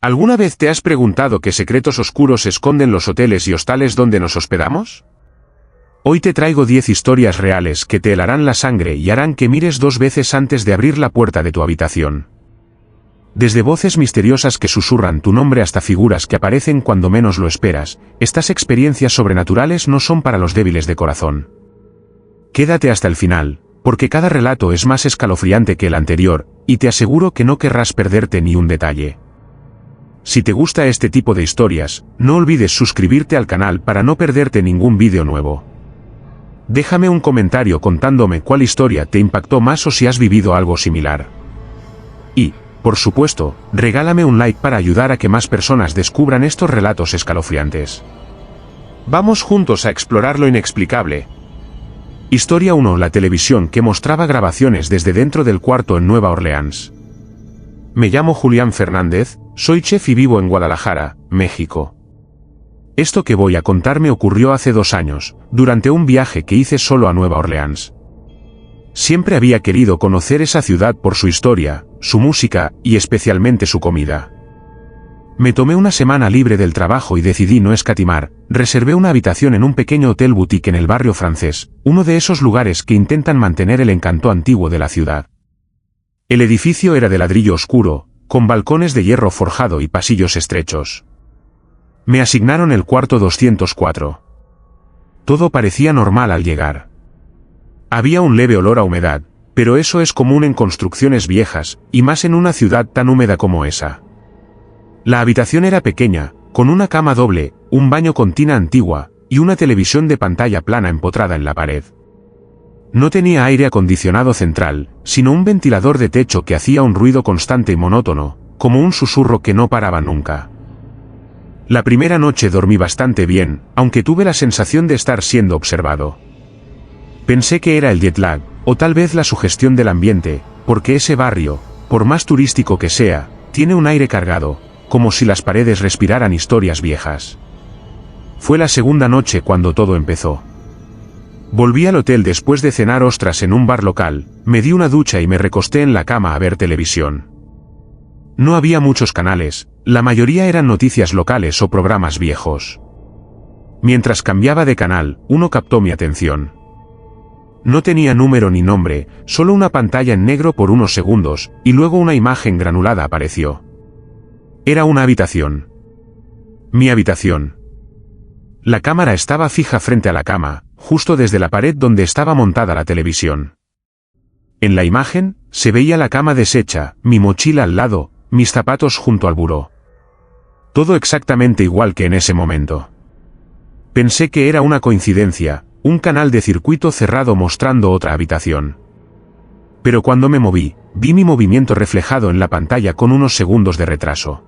¿Alguna vez te has preguntado qué secretos oscuros esconden los hoteles y hostales donde nos hospedamos? Hoy te traigo 10 historias reales que te helarán la sangre y harán que mires 2 veces antes de abrir la puerta de tu habitación. Desde voces misteriosas que susurran tu nombre hasta figuras que aparecen cuando menos lo esperas, estas experiencias sobrenaturales no son para los débiles de corazón. Quédate hasta el final, porque cada relato es más escalofriante que el anterior, y te aseguro que no querrás perderte ni un detalle. Si te gusta este tipo de historias, no olvides suscribirte al canal para no perderte ningún vídeo nuevo. Déjame un comentario contándome cuál historia te impactó más o si has vivido algo similar. Y, por supuesto, regálame un like para ayudar a que más personas descubran estos relatos escalofriantes. Vamos juntos a explorar lo inexplicable. Historia 1. La televisión que mostraba grabaciones desde dentro del cuarto en Nueva Orleans. Me llamo Julián Fernández, soy chef y vivo en Guadalajara, México. Esto que voy a contar me ocurrió hace 2 años, durante un viaje que hice solo a Nueva Orleans. Siempre había querido conocer esa ciudad por su historia, su música y especialmente su comida. Me tomé una semana libre del trabajo y decidí no escatimar, reservé una habitación en un pequeño hotel boutique en el barrio francés, uno de esos lugares que intentan mantener el encanto antiguo de la ciudad. El edificio era de ladrillo oscuro, con balcones de hierro forjado y pasillos estrechos. Me asignaron el cuarto 204. Todo parecía normal al llegar. Había un leve olor a humedad, pero eso es común en construcciones viejas, y más en una ciudad tan húmeda como esa. La habitación era pequeña, con una cama doble, un baño con tina antigua, y una televisión de pantalla plana empotrada en la pared. No tenía aire acondicionado central, sino un ventilador de techo que hacía un ruido constante y monótono, como un susurro que no paraba nunca. La primera noche dormí bastante bien, aunque tuve la sensación de estar siendo observado. Pensé que era el jet lag, o tal vez la sugestión del ambiente, porque ese barrio, por más turístico que sea, tiene un aire cargado, como si las paredes respiraran historias viejas. Fue la segunda noche cuando todo empezó. Volví al hotel después de cenar ostras en un bar local, me di una ducha y me recosté en la cama a ver televisión. No había muchos canales, la mayoría eran noticias locales o programas viejos. Mientras cambiaba de canal, uno captó mi atención. No tenía número ni nombre, solo una pantalla en negro por unos segundos, y luego una imagen granulada apareció. Era una habitación. Mi habitación. La cámara estaba fija frente a la cama, justo desde la pared donde estaba montada la televisión. En la imagen, se veía la cama deshecha, mi mochila al lado, mis zapatos junto al buró. Todo exactamente igual que en ese momento. Pensé que era una coincidencia, un canal de circuito cerrado mostrando otra habitación. Pero cuando me moví, vi mi movimiento reflejado en la pantalla con unos segundos de retraso.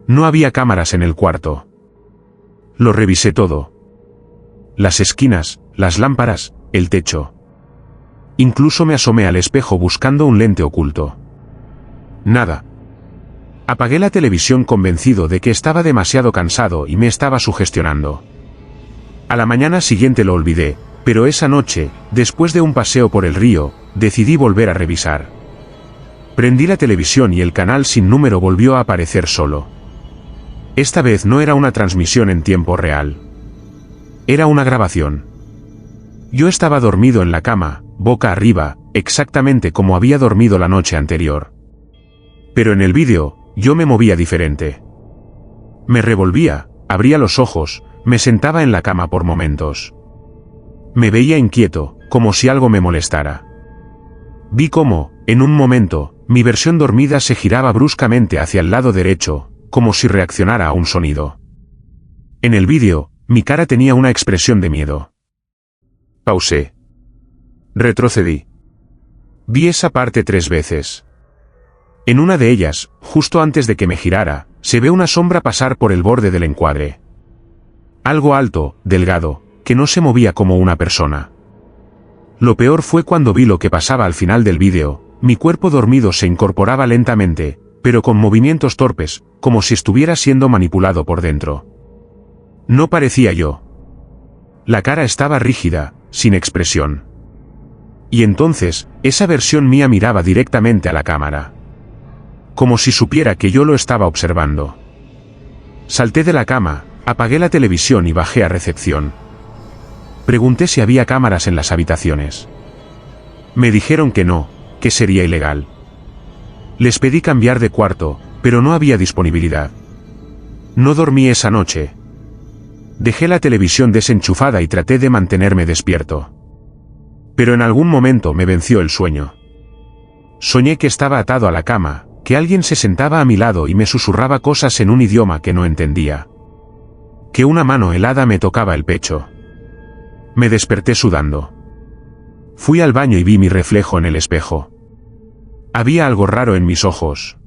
No había cámaras en el cuarto. Lo revisé todo. Las esquinas, las lámparas, el techo. Incluso me asomé al espejo buscando un lente oculto. Nada. Apagué la televisión convencido de que estaba demasiado cansado y me estaba sugestionando. A la mañana siguiente lo olvidé, pero esa noche, después de un paseo por el río, decidí volver a revisar. Prendí la televisión y el canal sin número volvió a aparecer solo. Esta vez no era una transmisión en tiempo real. Era una grabación. Yo estaba dormido en la cama, boca arriba, exactamente como había dormido la noche anterior. Pero en el vídeo, yo me movía diferente. Me revolvía, abría los ojos, me sentaba en la cama por momentos. Me veía inquieto, como si algo me molestara. Vi cómo, en un momento, mi versión dormida se giraba bruscamente hacia el lado derecho, como si reaccionara a un sonido. En el vídeo, mi cara tenía una expresión de miedo. Pausé. Retrocedí. Vi esa parte 3 veces. En una de ellas, justo antes de que me girara, se ve una sombra pasar por el borde del encuadre. Algo alto, delgado, que no se movía como una persona. Lo peor fue cuando vi lo que pasaba al final del vídeo, mi cuerpo dormido se incorporaba lentamente, pero con movimientos torpes, como si estuviera siendo manipulado por dentro. No parecía yo. La cara estaba rígida, sin expresión. Y entonces, esa versión mía miraba directamente a la cámara. como si supiera que yo lo estaba observando. Salté de la cama, apagué la televisión y bajé a recepción. Pregunté si había cámaras en las habitaciones. Me dijeron que no, que sería ilegal. Les pedí cambiar de cuarto, pero no había disponibilidad. No dormí esa noche. Dejé la televisión desenchufada y traté de mantenerme despierto. Pero en algún momento me venció el sueño. Soñé que estaba atado a la cama, que alguien se sentaba a mi lado y me susurraba cosas en un idioma que no entendía. Que una mano helada me tocaba el pecho. Me desperté sudando. Fui al baño y vi mi reflejo en el espejo. Había algo raro en mis ojos.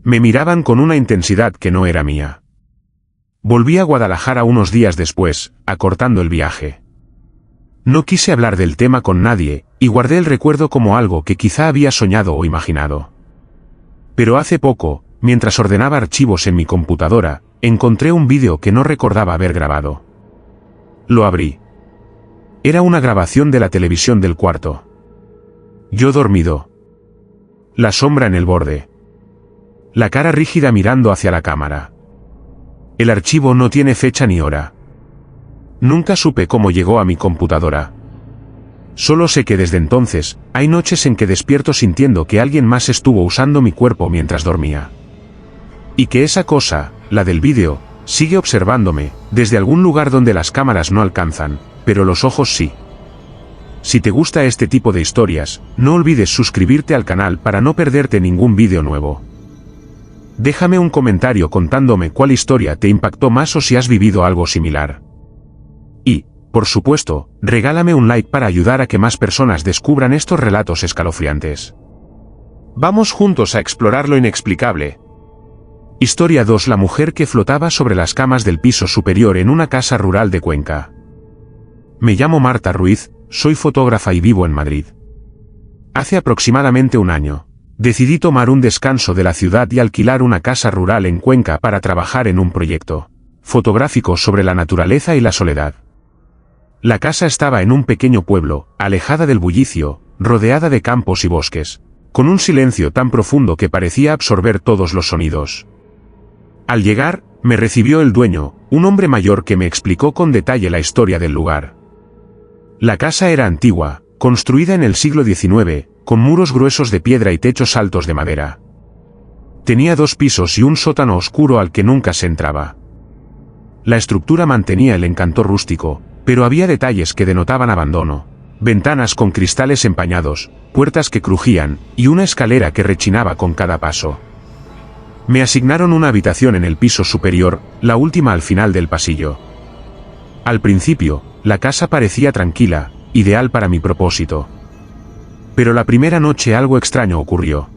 Me miraban con una intensidad que no era mía. Volví a Guadalajara unos días después, acortando el viaje. No quise hablar del tema con nadie, y guardé el recuerdo como algo que quizá había soñado o imaginado. Pero hace poco, mientras ordenaba archivos en mi computadora, encontré un vídeo que no recordaba haber grabado. Lo abrí. Era una grabación de la televisión del cuarto. Yo dormido. La sombra en el borde. La cara rígida mirando hacia la cámara. El archivo no tiene fecha ni hora. Nunca supe cómo llegó a mi computadora. Solo sé que desde entonces, hay noches en que despierto sintiendo que alguien más estuvo usando mi cuerpo mientras dormía. Y que esa cosa, la del vídeo, sigue observándome, desde algún lugar donde las cámaras no alcanzan, pero los ojos sí. Si te gusta este tipo de historias, no olvides suscribirte al canal para no perderte ningún vídeo nuevo. Déjame un comentario contándome cuál historia te impactó más o si has vivido algo similar. Y, por supuesto, regálame un like para ayudar a que más personas descubran estos relatos escalofriantes. Vamos juntos a explorar lo inexplicable. Historia 2: La mujer que flotaba sobre las camas del piso superior en una casa rural de Cuenca. Me llamo Marta Ruiz, soy fotógrafa y vivo en Madrid. Hace aproximadamente un año, decidí tomar un descanso de la ciudad y alquilar una casa rural en Cuenca para trabajar en un proyecto fotográfico sobre la naturaleza y la soledad. La casa estaba en un pequeño pueblo, alejada del bullicio, rodeada de campos y bosques, con un silencio tan profundo que parecía absorber todos los sonidos. Al llegar, me recibió el dueño, un hombre mayor que me explicó con detalle la historia del lugar. La casa era antigua, construida en el siglo XIX, con muros gruesos de piedra y techos altos de madera. Tenía 2 pisos y un sótano oscuro al que nunca se entraba. La estructura mantenía el encanto rústico, pero había detalles que denotaban abandono: ventanas con cristales empañados, puertas que crujían, y una escalera que rechinaba con cada paso. Me asignaron una habitación en el piso superior, la última al final del pasillo. Al principio, la casa parecía tranquila, ideal para mi propósito. Pero la primera noche algo extraño ocurrió.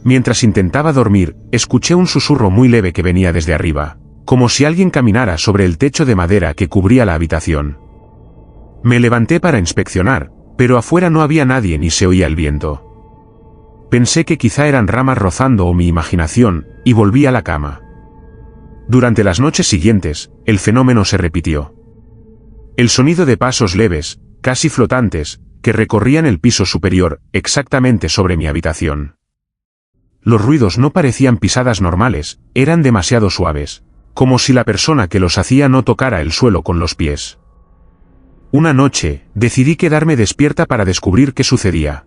Mientras intentaba dormir, escuché un susurro muy leve que venía desde arriba, como si alguien caminara sobre el techo de madera que cubría la habitación. Me levanté para inspeccionar, pero afuera no había nadie ni se oía el viento. Pensé que quizá eran ramas rozando o mi imaginación, y volví a la cama. Durante las noches siguientes, el fenómeno se repitió. El sonido de pasos leves, casi flotantes, que recorrían el piso superior, exactamente sobre mi habitación. Los ruidos no parecían pisadas normales, eran demasiado suaves, como si la persona que los hacía no tocara el suelo con los pies. Una noche, decidí quedarme despierta para descubrir qué sucedía.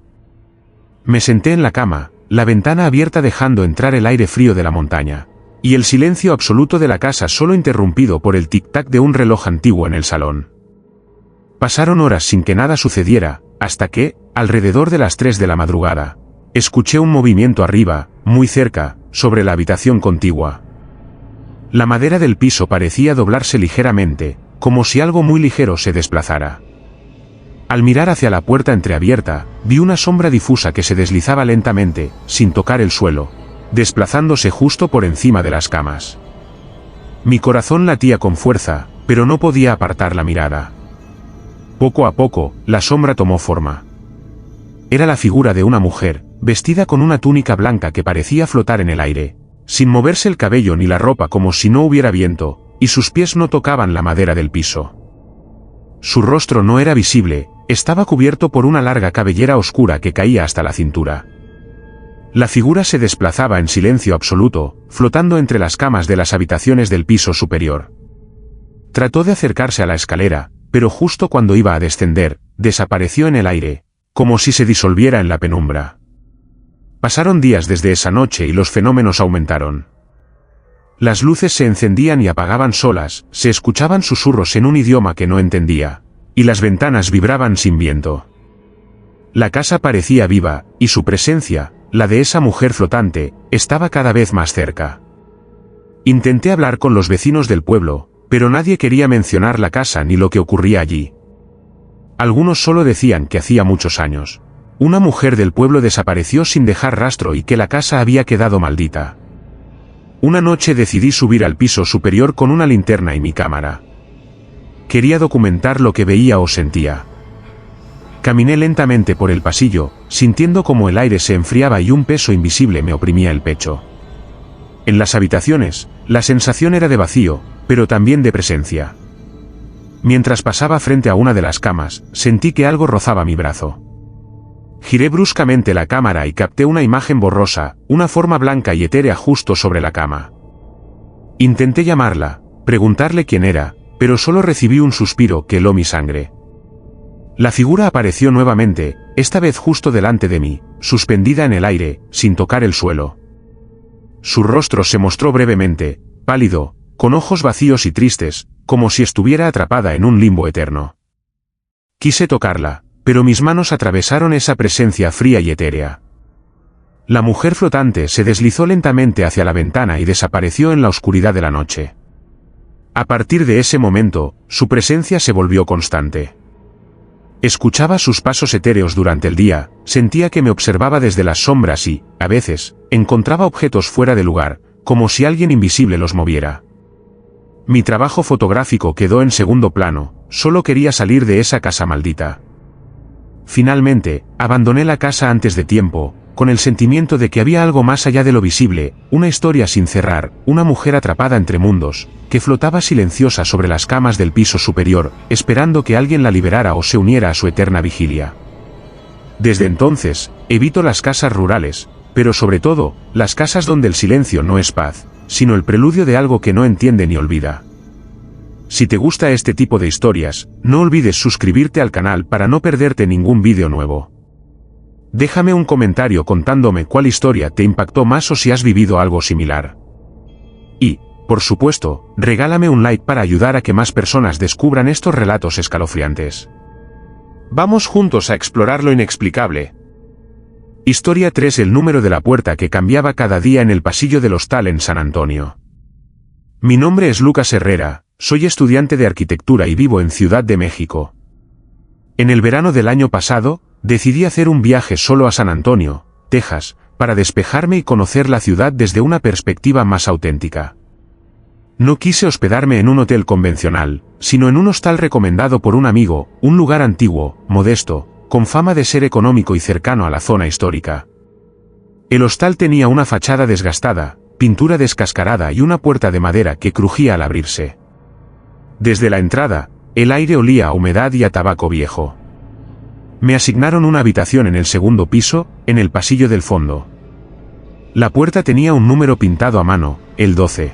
Me senté en la cama, la ventana abierta dejando entrar el aire frío de la montaña, y el silencio absoluto de la casa solo interrumpido por el tic-tac de un reloj antiguo en el salón. Pasaron horas sin que nada sucediera, hasta que, alrededor de las 3 de la madrugada, escuché un movimiento arriba, muy cerca, sobre la habitación contigua. La madera del piso parecía doblarse ligeramente, como si algo muy ligero se desplazara. Al mirar hacia la puerta entreabierta, vi una sombra difusa que se deslizaba lentamente, sin tocar el suelo, desplazándose justo por encima de las camas. Mi corazón latía con fuerza, pero no podía apartar la mirada. Poco a poco, la sombra tomó forma. Era la figura de una mujer, vestida con una túnica blanca que parecía flotar en el aire, sin moverse el cabello ni la ropa, como si no hubiera viento, y sus pies no tocaban la madera del piso. Su rostro no era visible, estaba cubierto por una larga cabellera oscura que caía hasta la cintura. La figura se desplazaba en silencio absoluto, flotando entre las camas de las habitaciones del piso superior. Trató de acercarse a la escalera, pero justo cuando iba a descender, desapareció en el aire, como si se disolviera en la penumbra. Pasaron días desde esa noche y los fenómenos aumentaron. Las luces se encendían y apagaban solas, se escuchaban susurros en un idioma que no entendía, y las ventanas vibraban sin viento. La casa parecía viva, y su presencia, la de esa mujer flotante, estaba cada vez más cerca. Intenté hablar con los vecinos del pueblo, pero nadie quería mencionar la casa ni lo que ocurría allí. Algunos solo decían que hacía muchos años una mujer del pueblo desapareció sin dejar rastro y que la casa había quedado maldita. Una noche decidí subir al piso superior con una linterna y mi cámara. Quería documentar lo que veía o sentía. Caminé lentamente por el pasillo, sintiendo como el aire se enfriaba y un peso invisible me oprimía el pecho. En las habitaciones, la sensación era de vacío, pero también de presencia. Mientras pasaba frente a una de las camas, sentí que algo rozaba mi brazo. Giré bruscamente la cámara y capté una imagen borrosa, una forma blanca y etérea justo sobre la cama. Intenté llamarla, preguntarle quién era, pero solo recibí un suspiro que heló mi sangre. La figura apareció nuevamente, esta vez justo delante de mí, suspendida en el aire, sin tocar el suelo. Su rostro se mostró brevemente, pálido, con ojos vacíos y tristes, como si estuviera atrapada en un limbo eterno. Quise tocarla, pero mis manos atravesaron esa presencia fría y etérea. La mujer flotante se deslizó lentamente hacia la ventana y desapareció en la oscuridad de la noche. A partir de ese momento, su presencia se volvió constante. Escuchaba sus pasos etéreos durante el día, sentía que me observaba desde las sombras y, a veces, encontraba objetos fuera de lugar, como si alguien invisible los moviera. Mi trabajo fotográfico quedó en segundo plano, solo quería salir de esa casa maldita. Finalmente, abandoné la casa antes de tiempo, con el sentimiento de que había algo más allá de lo visible, una historia sin cerrar, una mujer atrapada entre mundos, que flotaba silenciosa sobre las camas del piso superior, esperando que alguien la liberara o se uniera a su eterna vigilia. Desde entonces, evito las casas rurales, pero sobre todo, las casas donde el silencio no es paz, sino el preludio de algo que no entiende ni olvida. Si te gusta este tipo de historias, no olvides suscribirte al canal para no perderte ningún vídeo nuevo. Déjame un comentario contándome cuál historia te impactó más o si has vivido algo similar. Y, por supuesto, regálame un like para ayudar a que más personas descubran estos relatos escalofriantes. Vamos juntos a explorar lo inexplicable. Historia 3: el número de la puerta que cambiaba cada día en el pasillo del hostal en San Antonio. Mi nombre es Lucas Herrera. Soy estudiante de arquitectura y vivo en Ciudad de México. En el verano del año pasado, decidí hacer un viaje solo a San Antonio, Texas, para despejarme y conocer la ciudad desde una perspectiva más auténtica. No quise hospedarme en un hotel convencional, sino en un hostal recomendado por un amigo, un lugar antiguo, modesto, con fama de ser económico y cercano a la zona histórica. El hostal tenía una fachada desgastada, pintura descascarada y una puerta de madera que crujía al abrirse. Desde la entrada, el aire olía a humedad y a tabaco viejo. Me asignaron una habitación en el segundo piso, en el pasillo del fondo. La puerta tenía un número pintado a mano, el 12.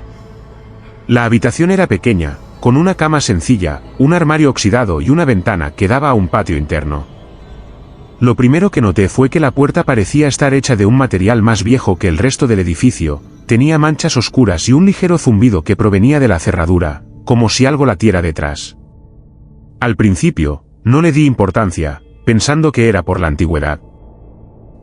La habitación era pequeña, con una cama sencilla, un armario oxidado y una ventana que daba a un patio interno. Lo primero que noté fue que la puerta parecía estar hecha de un material más viejo que el resto del edificio, tenía manchas oscuras y un ligero zumbido que provenía de la cerradura, como si algo latiera detrás. Al principio, no le di importancia, pensando que era por la antigüedad.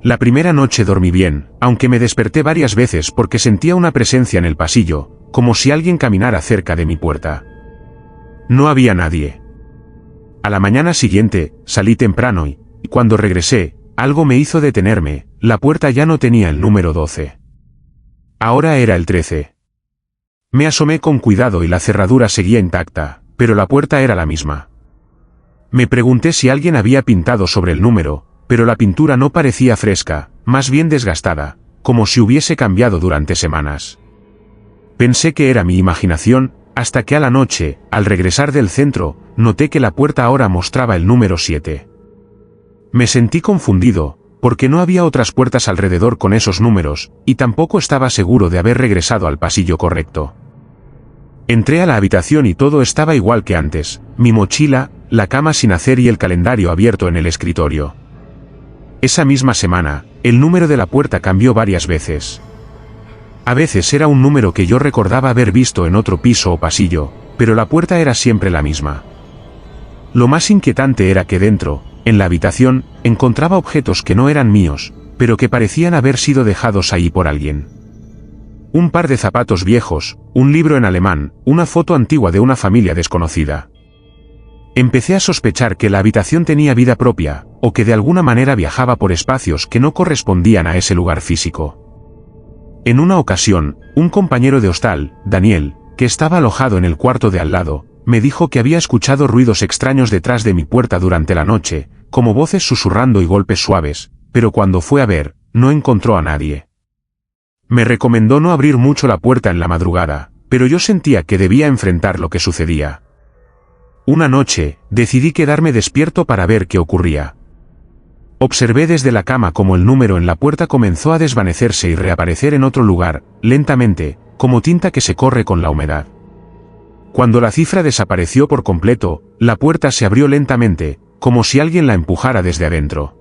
La primera noche dormí bien, aunque me desperté varias veces porque sentía una presencia en el pasillo, como si alguien caminara cerca de mi puerta. No había nadie. A la mañana siguiente, salí temprano y, cuando regresé, algo me hizo detenerme, la puerta ya no tenía el número 12. Ahora era el 13. Me asomé con cuidado y la cerradura seguía intacta, pero la puerta era la misma. Me pregunté si alguien había pintado sobre el número, pero la pintura no parecía fresca, más bien desgastada, como si hubiese cambiado durante semanas. Pensé que era mi imaginación, hasta que a la noche, al regresar del centro, noté que la puerta ahora mostraba el número 7. Me sentí confundido, porque no había otras puertas alrededor con esos números, y tampoco estaba seguro de haber regresado al pasillo correcto. Entré a la habitación y todo estaba igual que antes, mi mochila, la cama sin hacer y el calendario abierto en el escritorio. Esa misma semana, el número de la puerta cambió varias veces. A veces era un número que yo recordaba haber visto en otro piso o pasillo, pero la puerta era siempre la misma. Lo más inquietante era que dentro, en la habitación, encontraba objetos que no eran míos, pero que parecían haber sido dejados ahí por alguien. Un par de zapatos viejos, un libro en alemán, una foto antigua de una familia desconocida. Empecé a sospechar que la habitación tenía vida propia, o que de alguna manera viajaba por espacios que no correspondían a ese lugar físico. En una ocasión, un compañero de hostal, Daniel, que estaba alojado en el cuarto de al lado, me dijo que había escuchado ruidos extraños detrás de mi puerta durante la noche, como voces susurrando y golpes suaves, pero cuando fue a ver, no encontró a nadie. Me recomendó no abrir mucho la puerta en la madrugada, pero yo sentía que debía enfrentar lo que sucedía. Una noche, decidí quedarme despierto para ver qué ocurría. Observé desde la cama cómo el número en la puerta comenzó a desvanecerse y reaparecer en otro lugar, lentamente, como tinta que se corre con la humedad. Cuando la cifra desapareció por completo, la puerta se abrió lentamente, como si alguien la empujara desde adentro.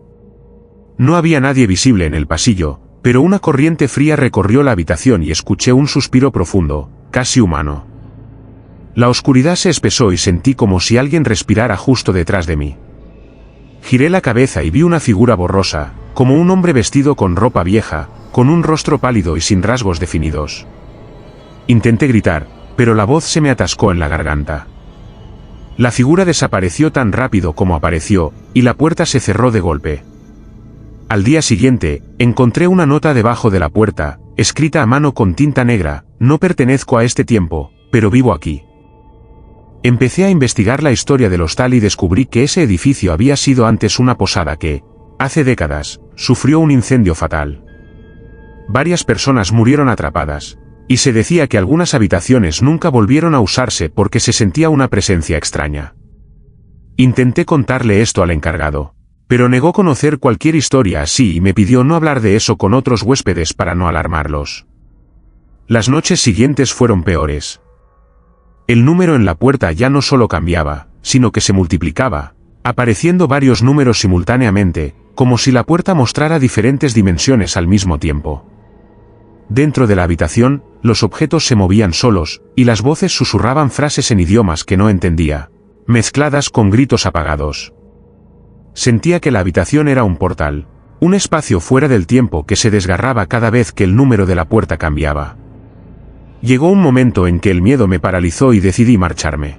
No había nadie visible en el pasillo, pero una corriente fría recorrió la habitación y escuché un suspiro profundo, casi humano. La oscuridad se espesó y sentí como si alguien respirara justo detrás de mí. Giré la cabeza y vi una figura borrosa, como un hombre vestido con ropa vieja, con un rostro pálido y sin rasgos definidos. Intenté gritar, pero la voz se me atascó en la garganta. La figura desapareció tan rápido como apareció, y la puerta se cerró de golpe. Al día siguiente, encontré una nota debajo de la puerta, escrita a mano con tinta negra: no pertenezco a este tiempo, pero vivo aquí. Empecé a investigar la historia del hostal y descubrí que ese edificio había sido antes una posada que, hace décadas, sufrió un incendio fatal. Varias personas murieron atrapadas, y se decía que algunas habitaciones nunca volvieron a usarse porque se sentía una presencia extraña. Intenté contarle esto al encargado, pero negó conocer cualquier historia así y me pidió no hablar de eso con otros huéspedes para no alarmarlos. Las noches siguientes fueron peores. El número en la puerta ya no solo cambiaba, sino que se multiplicaba, apareciendo varios números simultáneamente, como si la puerta mostrara diferentes dimensiones al mismo tiempo. Dentro de la habitación, los objetos se movían solos, y las voces susurraban frases en idiomas que no entendía, mezcladas con gritos apagados. Sentía que la habitación era un portal, un espacio fuera del tiempo que se desgarraba cada vez que el número de la puerta cambiaba. Llegó un momento en que el miedo me paralizó y decidí marcharme.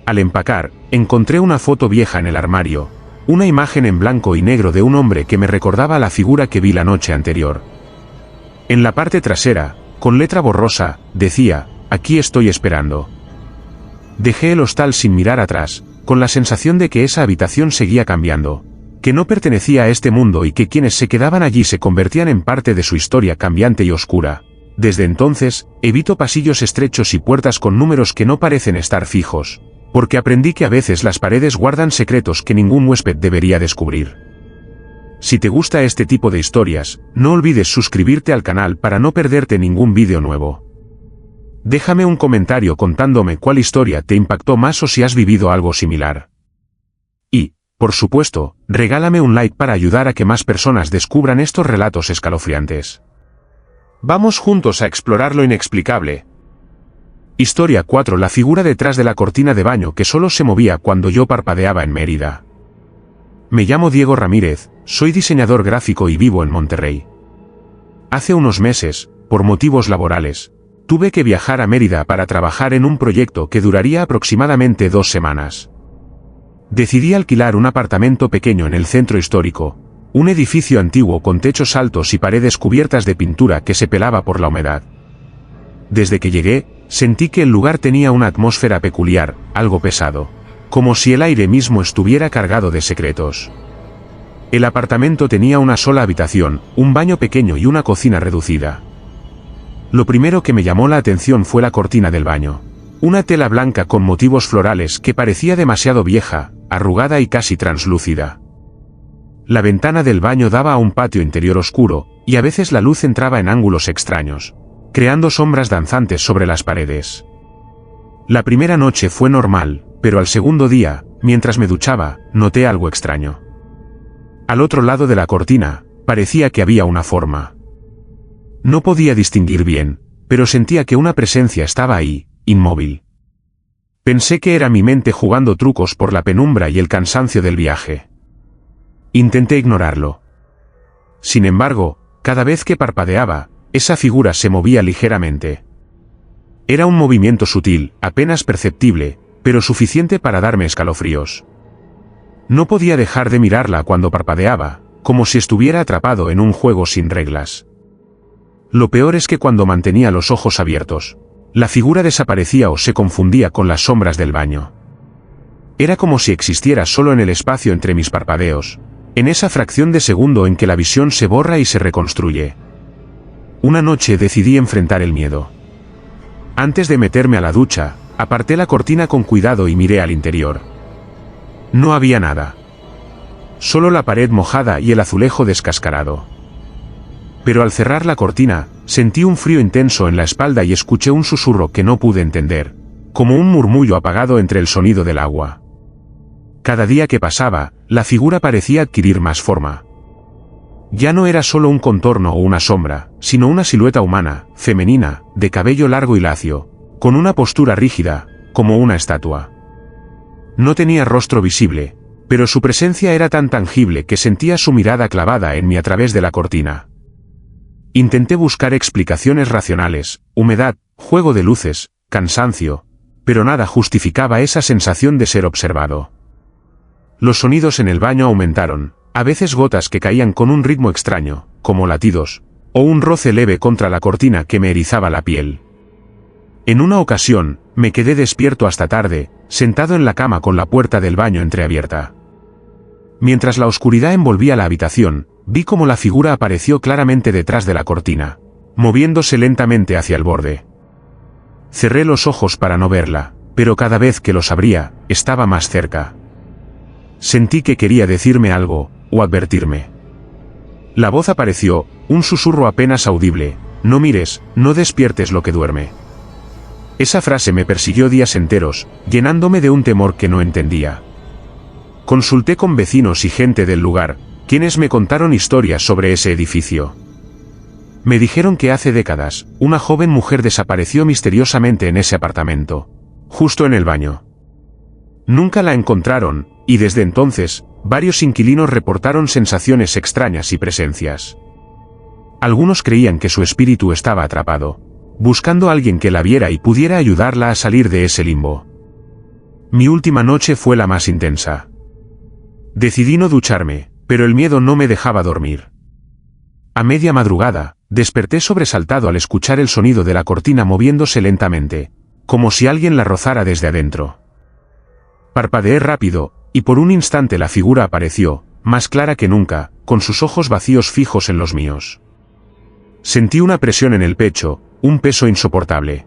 Al empacar, encontré una foto vieja en el armario, una imagen en blanco y negro de un hombre que me recordaba a la figura que vi la noche anterior. En la parte trasera, con letra borrosa, decía: aquí estoy esperando. Dejé el hostal sin mirar atrás, con la sensación de que esa habitación seguía cambiando, que no pertenecía a este mundo y que quienes se quedaban allí se convertían en parte de su historia cambiante y oscura. Desde entonces, evito pasillos estrechos y puertas con números que no parecen estar fijos, porque aprendí que a veces las paredes guardan secretos que ningún huésped debería descubrir. Si te gusta este tipo de historias, no olvides suscribirte al canal para no perderte ningún vídeo nuevo. Déjame un comentario contándome cuál historia te impactó más o si has vivido algo similar. Y, por supuesto, regálame un like para ayudar a que más personas descubran estos relatos escalofriantes. Vamos juntos a explorar lo inexplicable. Historia 4: la figura detrás de la cortina de baño que solo se movía cuando yo parpadeaba en Mérida. Me llamo Diego Ramírez, soy diseñador gráfico y vivo en Monterrey. Hace unos meses, por motivos laborales, tuve que viajar a Mérida para trabajar en un proyecto que duraría aproximadamente 2 semanas. Decidí alquilar un apartamento pequeño en el centro histórico, un edificio antiguo con techos altos y paredes cubiertas de pintura que se pelaba por la humedad. Desde que llegué, sentí que el lugar tenía una atmósfera peculiar, algo pesado, como si el aire mismo estuviera cargado de secretos. El apartamento tenía una sola habitación, un baño pequeño y una cocina reducida. Lo primero que me llamó la atención fue la cortina del baño, una tela blanca con motivos florales que parecía demasiado vieja, arrugada y casi translúcida. La ventana del baño daba a un patio interior oscuro, y a veces la luz entraba en ángulos extraños, creando sombras danzantes sobre las paredes. La primera noche fue normal, pero al segundo día, mientras me duchaba, noté algo extraño. Al otro lado de la cortina, parecía que había una forma. No podía distinguir bien, pero sentía que una presencia estaba ahí, inmóvil. Pensé que era mi mente jugando trucos por la penumbra y el cansancio del viaje. Intenté ignorarlo. Sin embargo, cada vez que parpadeaba, esa figura se movía ligeramente. Era un movimiento sutil, apenas perceptible, pero suficiente para darme escalofríos. No podía dejar de mirarla cuando parpadeaba, como si estuviera atrapado en un juego sin reglas. Lo peor es que cuando mantenía los ojos abiertos, la figura desaparecía o se confundía con las sombras del baño. Era como si existiera solo en el espacio entre mis parpadeos, en esa fracción de segundo en que la visión se borra y se reconstruye. Una noche decidí enfrentar el miedo. Antes de meterme a la ducha, aparté la cortina con cuidado y miré al interior. No había nada. Solo la pared mojada y el azulejo descascarado. Pero al cerrar la cortina, sentí un frío intenso en la espalda y escuché un susurro que no pude entender, como un murmullo apagado entre el sonido del agua. Cada día que pasaba, la figura parecía adquirir más forma. Ya no era solo un contorno o una sombra, sino una silueta humana, femenina, de cabello largo y lacio, con una postura rígida, como una estatua. No tenía rostro visible, pero su presencia era tan tangible que sentía su mirada clavada en mí a través de la cortina. Intenté buscar explicaciones racionales, humedad, juego de luces, cansancio, pero nada justificaba esa sensación de ser observado. Los sonidos en el baño aumentaron, a veces gotas que caían con un ritmo extraño, como latidos, o un roce leve contra la cortina que me erizaba la piel. En una ocasión, me quedé despierto hasta tarde, sentado en la cama con la puerta del baño entreabierta. Mientras la oscuridad envolvía la habitación, vi cómo la figura apareció claramente detrás de la cortina, moviéndose lentamente hacia el borde. Cerré los ojos para no verla, pero cada vez que los abría, estaba más cerca. Sentí que quería decirme algo, o advertirme. La voz apareció, un susurro apenas audible: no mires, no despiertes lo que duerme. Esa frase me persiguió días enteros, llenándome de un temor que no entendía. Consulté con vecinos y gente del lugar, quienes me contaron historias sobre ese edificio. Me dijeron que hace décadas, una joven mujer desapareció misteriosamente en ese apartamento, justo en el baño. Nunca la encontraron, y desde entonces, varios inquilinos reportaron sensaciones extrañas y presencias. Algunos creían que su espíritu estaba atrapado, buscando a alguien que la viera y pudiera ayudarla a salir de ese limbo. Mi última noche fue la más intensa. Decidí no ducharme, pero el miedo no me dejaba dormir. A media madrugada, desperté sobresaltado al escuchar el sonido de la cortina moviéndose lentamente, como si alguien la rozara desde adentro. Parpadeé rápido, y por un instante la figura apareció, más clara que nunca, con sus ojos vacíos fijos en los míos. Sentí una presión en el pecho, un peso insoportable.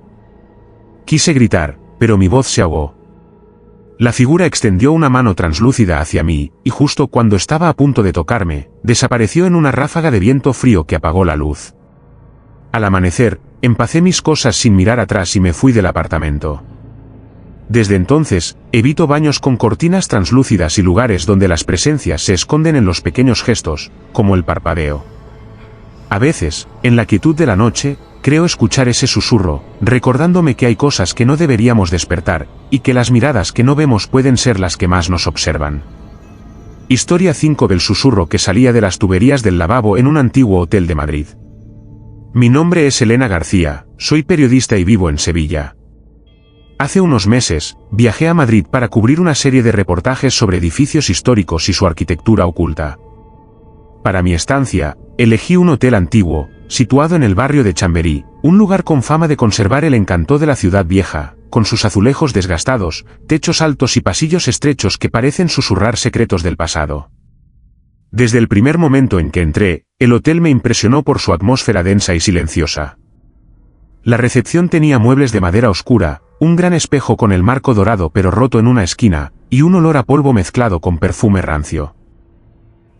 Quise gritar, pero mi voz se ahogó. La figura extendió una mano translúcida hacia mí, y justo cuando estaba a punto de tocarme, desapareció en una ráfaga de viento frío que apagó la luz. Al amanecer, empacé mis cosas sin mirar atrás y me fui del apartamento. Desde entonces, evito baños con cortinas translúcidas y lugares donde las presencias se esconden en los pequeños gestos, como el parpadeo. A veces, en la quietud de la noche, creo escuchar ese susurro, recordándome que hay cosas que no deberíamos despertar, y que las miradas que no vemos pueden ser las que más nos observan. Historia 5 del susurro que salía de las tuberías del lavabo en un antiguo hotel de Madrid. Mi nombre es Elena García, soy periodista y vivo en Sevilla. Hace unos meses, viajé a Madrid para cubrir una serie de reportajes sobre edificios históricos y su arquitectura oculta. Para mi estancia, elegí un hotel antiguo, situado en el barrio de Chamberí, un lugar con fama de conservar el encanto de la ciudad vieja, con sus azulejos desgastados, techos altos y pasillos estrechos que parecen susurrar secretos del pasado. Desde el primer momento en que entré, el hotel me impresionó por su atmósfera densa y silenciosa. La recepción tenía muebles de madera oscura, un gran espejo con el marco dorado pero roto en una esquina, y un olor a polvo mezclado con perfume rancio.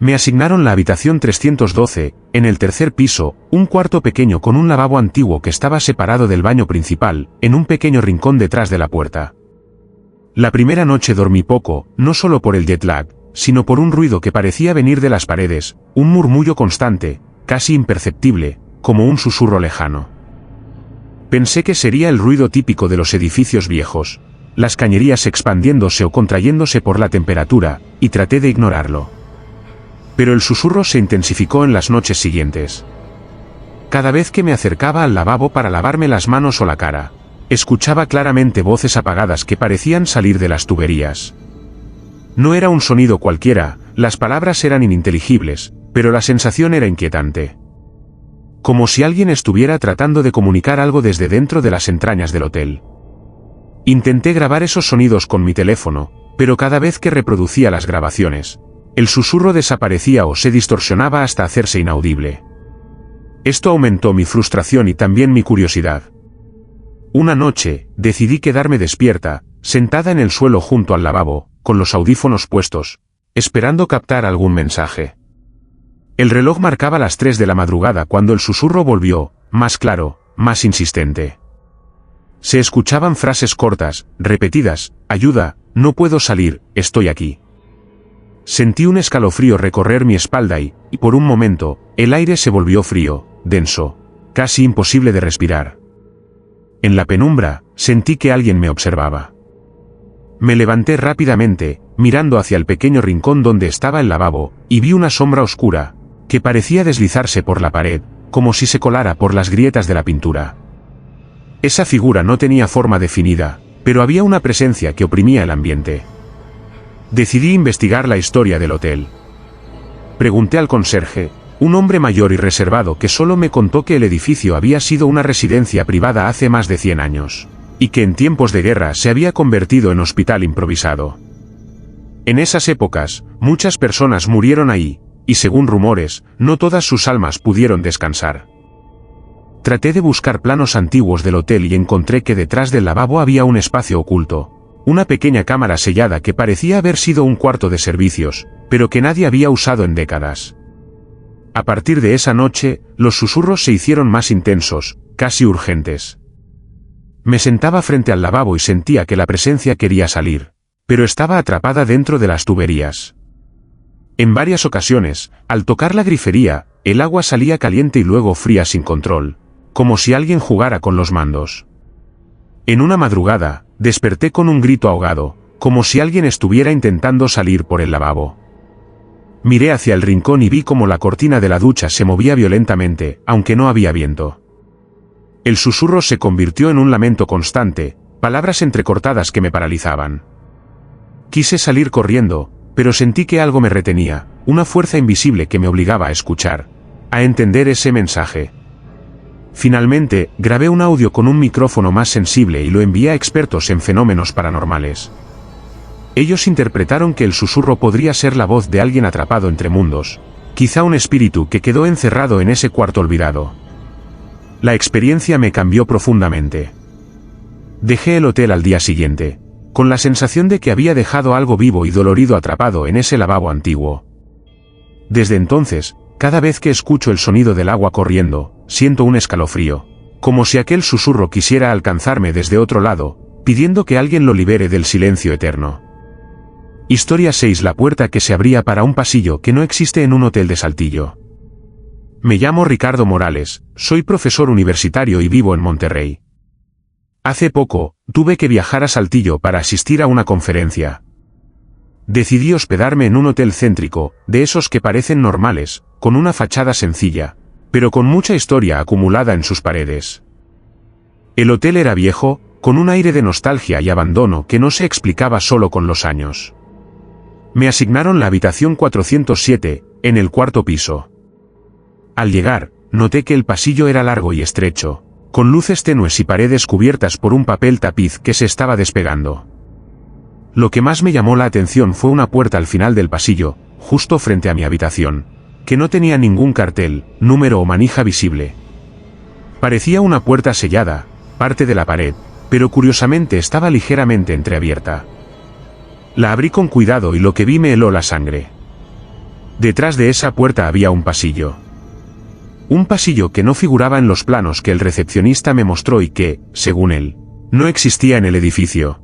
Me asignaron la habitación 312, en el tercer piso, un cuarto pequeño con un lavabo antiguo que estaba separado del baño principal, en un pequeño rincón detrás de la puerta. La primera noche dormí poco, no solo por el jet lag, sino por un ruido que parecía venir de las paredes, un murmullo constante, casi imperceptible, como un susurro lejano. Pensé que sería el ruido típico de los edificios viejos, las cañerías expandiéndose o contrayéndose por la temperatura, y traté de ignorarlo. Pero el susurro se intensificó en las noches siguientes. Cada vez que me acercaba al lavabo para lavarme las manos o la cara, escuchaba claramente voces apagadas que parecían salir de las tuberías. No era un sonido cualquiera, las palabras eran ininteligibles, pero la sensación era inquietante. Como si alguien estuviera tratando de comunicar algo desde dentro de las entrañas del hotel. Intenté grabar esos sonidos con mi teléfono, pero cada vez que reproducía las grabaciones, el susurro desaparecía o se distorsionaba hasta hacerse inaudible. Esto aumentó mi frustración y también mi curiosidad. Una noche, decidí quedarme despierta, sentada en el suelo junto al lavabo, con los audífonos puestos, esperando captar algún mensaje. El reloj marcaba las 3 de la madrugada cuando el susurro volvió, más claro, más insistente. Se escuchaban frases cortas, repetidas: ayuda, no puedo salir, estoy aquí. Sentí un escalofrío recorrer mi espalda y, por un momento, el aire se volvió frío, denso, casi imposible de respirar. En la penumbra, sentí que alguien me observaba. Me levanté rápidamente, mirando hacia el pequeño rincón donde estaba el lavabo, y vi una sombra oscura, que parecía deslizarse por la pared, como si se colara por las grietas de la pintura. Esa figura no tenía forma definida, pero había una presencia que oprimía el ambiente. Decidí investigar la historia del hotel. Pregunté al conserje, un hombre mayor y reservado que solo me contó que el edificio había sido una residencia privada hace más de 100 años, y que en tiempos de guerra se había convertido en hospital improvisado. En esas épocas, muchas personas murieron ahí, y según rumores, no todas sus almas pudieron descansar. Traté de buscar planos antiguos del hotel y encontré que detrás del lavabo había un espacio oculto. Una pequeña cámara sellada que parecía haber sido un cuarto de servicios, pero que nadie había usado en décadas. A partir de esa noche, los susurros se hicieron más intensos, casi urgentes. Me sentaba frente al lavabo y sentía que la presencia quería salir, pero estaba atrapada dentro de las tuberías. En varias ocasiones, al tocar la grifería, el agua salía caliente y luego fría sin control, como si alguien jugara con los mandos. En una madrugada, desperté con un grito ahogado, como si alguien estuviera intentando salir por el lavabo. Miré hacia el rincón y vi cómo la cortina de la ducha se movía violentamente, aunque no había viento. El susurro se convirtió en un lamento constante, palabras entrecortadas que me paralizaban. Quise salir corriendo, pero sentí que algo me retenía, una fuerza invisible que me obligaba a escuchar, a entender ese mensaje. Finalmente, grabé un audio con un micrófono más sensible y lo envié a expertos en fenómenos paranormales. Ellos interpretaron que el susurro podría ser la voz de alguien atrapado entre mundos, quizá un espíritu que quedó encerrado en ese cuarto olvidado. La experiencia me cambió profundamente. Dejé el hotel al día siguiente, con la sensación de que había dejado algo vivo y dolorido atrapado en ese lavabo antiguo. Desde entonces, cada vez que escucho el sonido del agua corriendo, siento un escalofrío, como si aquel susurro quisiera alcanzarme desde otro lado, pidiendo que alguien lo libere del silencio eterno. Historia 6: La puerta que se abría para un pasillo que no existe en un hotel de Saltillo. Me llamo Ricardo Morales, soy profesor universitario y vivo en Monterrey. Hace poco, tuve que viajar a Saltillo para asistir a una conferencia. Decidí hospedarme en un hotel céntrico, de esos que parecen normales, con una fachada sencilla, pero con mucha historia acumulada en sus paredes. El hotel era viejo, con un aire de nostalgia y abandono que no se explicaba solo con los años. Me asignaron la habitación 407, en el cuarto piso. Al llegar, noté que el pasillo era largo y estrecho, con luces tenues y paredes cubiertas por un papel tapiz que se estaba despegando. Lo que más me llamó la atención fue una puerta al final del pasillo, justo frente a mi habitación, que no tenía ningún cartel, número o manija visible. Parecía una puerta sellada, parte de la pared, pero curiosamente estaba ligeramente entreabierta. La abrí con cuidado y lo que vi me heló la sangre. Detrás de esa puerta había un pasillo. Un pasillo que no figuraba en los planos que el recepcionista me mostró y que, según él, no existía en el edificio.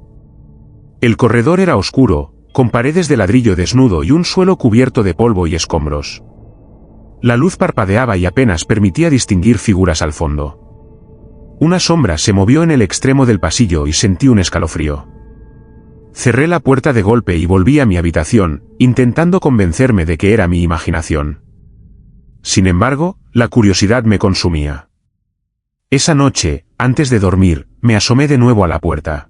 El corredor era oscuro, con paredes de ladrillo desnudo y un suelo cubierto de polvo y escombros. La luz parpadeaba y apenas permitía distinguir figuras al fondo. Una sombra se movió en el extremo del pasillo y sentí un escalofrío. Cerré la puerta de golpe y volví a mi habitación, intentando convencerme de que era mi imaginación. Sin embargo, la curiosidad me consumía. Esa noche, antes de dormir, me asomé de nuevo a la puerta.